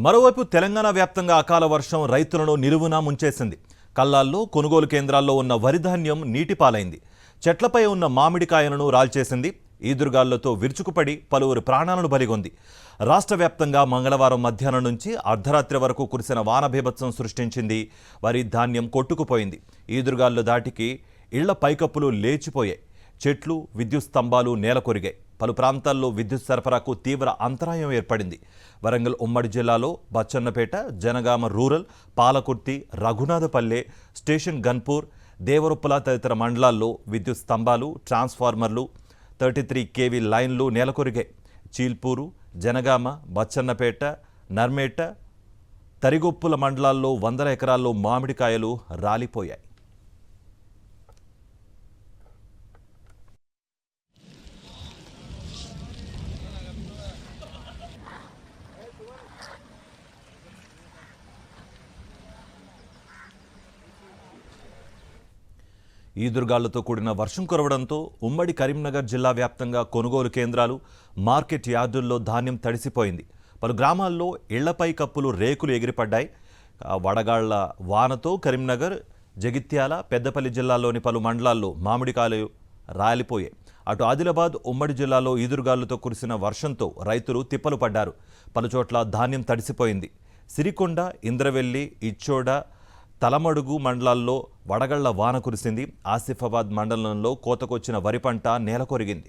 మరోవైపు తెలంగాణ వ్యాప్తంగా అకాల వర్షం రైతులను నిలువునా ముంచేసింది. కల్లాల్లో కొనుగోలు కేంద్రాల్లో ఉన్న వరిధాన్యం నీటిపాలైంది. చెట్లపై ఉన్న మామిడికాయలను రాల్చేసింది. ఈదురుగాళ్లతో విరుచుకుపడి పలువురు ప్రాణాలను బలిగొంది. రాష్ట్ర వ్యాప్తంగా మంగళవారం మధ్యాహ్నం నుంచి అర్ధరాత్రి వరకు కురిసిన వాన బీభత్సం సృష్టించింది. వరి ధాన్యం కొట్టుకుపోయింది. ఈదురుగాళ్ల దాటికి ఇళ్ల పైకప్పులు లేచిపోయాయి. చెట్లు, విద్యుత్ స్తంభాలు నేలకొరిగాయి. పలు ప్రాంతాల్లో విద్యుత్ సరఫరాకు తీవ్ర అంతరాయం ఏర్పడింది. వరంగల్ ఉమ్మడి జిల్లాలో బచ్చన్నపేట, జనగామ రూరల్, పాలకుర్తి, రఘునాథపల్లె, స్టేషన్ గన్పూర్, దేవరొప్పల తదితర మండలాల్లో విద్యుత్ స్తంభాలు, ట్రాన్స్ఫార్మర్లు, 33 kV లైన్లు నేలకొరిగాయి. చీల్పూరు, జనగామ, బచ్చన్నపేట, నర్మేట, తరిగొప్పుల మండలాల్లో వందల ఎకరాల్లో మామిడికాయలు రాలిపోయాయి. ఈదురుగాళ్లతో కూడిన వర్షం కురవడంతో ఉమ్మడి కరీంనగర్ జిల్లా వ్యాప్తంగా కొనుగోలు కేంద్రాలు, మార్కెట్ యార్డుల్లో ధాన్యం తడిసిపోయింది. పలు గ్రామాల్లో ఇళ్లపై కప్పులు, రేకులు ఎగిరిపడ్డాయి. వడగాళ్ల వానతో కరీంనగర్, జగిత్యాల, పెద్దపల్లి జిల్లాల్లోని పలు మండలాల్లో మామిడికాయలు రాలిపోయాయి. అటు ఆదిలాబాద్ ఉమ్మడి జిల్లాలో ఈదురుగాళ్లతో కురిసిన వర్షంతో రైతులు తిప్పలు పడ్డారు. పలుచోట్ల ధాన్యం తడిసిపోయింది. సిరికొండ, ఇంద్రవెల్లి, ఇచ్చోడ, తలమడుగు మండలాల్లో వడగళ్ల వాన కురిసింది. ఆసిఫాబాద్ మండలంలో కోతకొచ్చిన వరి పంట నేలకొరిగింది.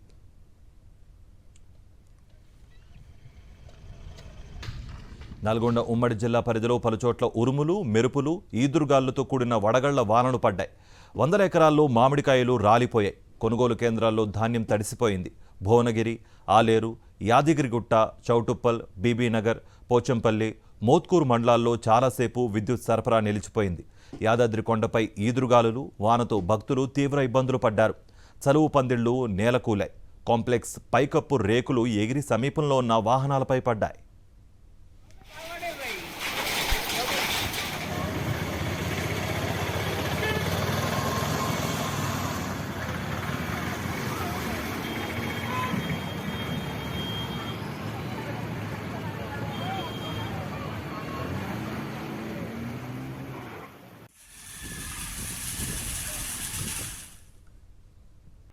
నల్గొండ ఉమ్మడి జిల్లా పరిధిలో పలుచోట్ల ఉరుములు, మెరుపులు, ఈదురుగాళ్లతో కూడిన వడగళ్ల వానలు పడ్డాయి. వందల ఎకరాల్లో మామిడికాయలు రాలిపోయాయి. కొనుగోలు కేంద్రాల్లో ధాన్యం తడిసిపోయింది. భువనగిరి, ఆలేరు, యాదగిరిగుట్ట, చౌటుప్పల్, బీబీనగర్, పోచంపల్లి, మోత్కూరు మండలాల్లో చాలాసేపు విద్యుత్ సరఫరా నిలిచిపోయింది. యాదాద్రి కొండపై ఈదురుగాలులు, వానతో భక్తులు తీవ్ర ఇబ్బందులు పడ్డారు. చలువు పందిళ్లు నేలకూలాయి. కాంప్లెక్స్ పైకప్పు రేకులు ఎగిరి సమీపంలో ఉన్న వాహనాలపై పడ్డాయి.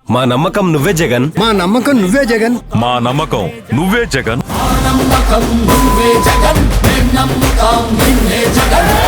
మా నమ్మకం నువ్వే జగన్, మా నమ్మకం నువ్వే జగన్, మా నమ్మకం నువ్వే జగన్, నమ్మకం నువ్వే జగన్, నమ్మకం నిన్నే జగన్.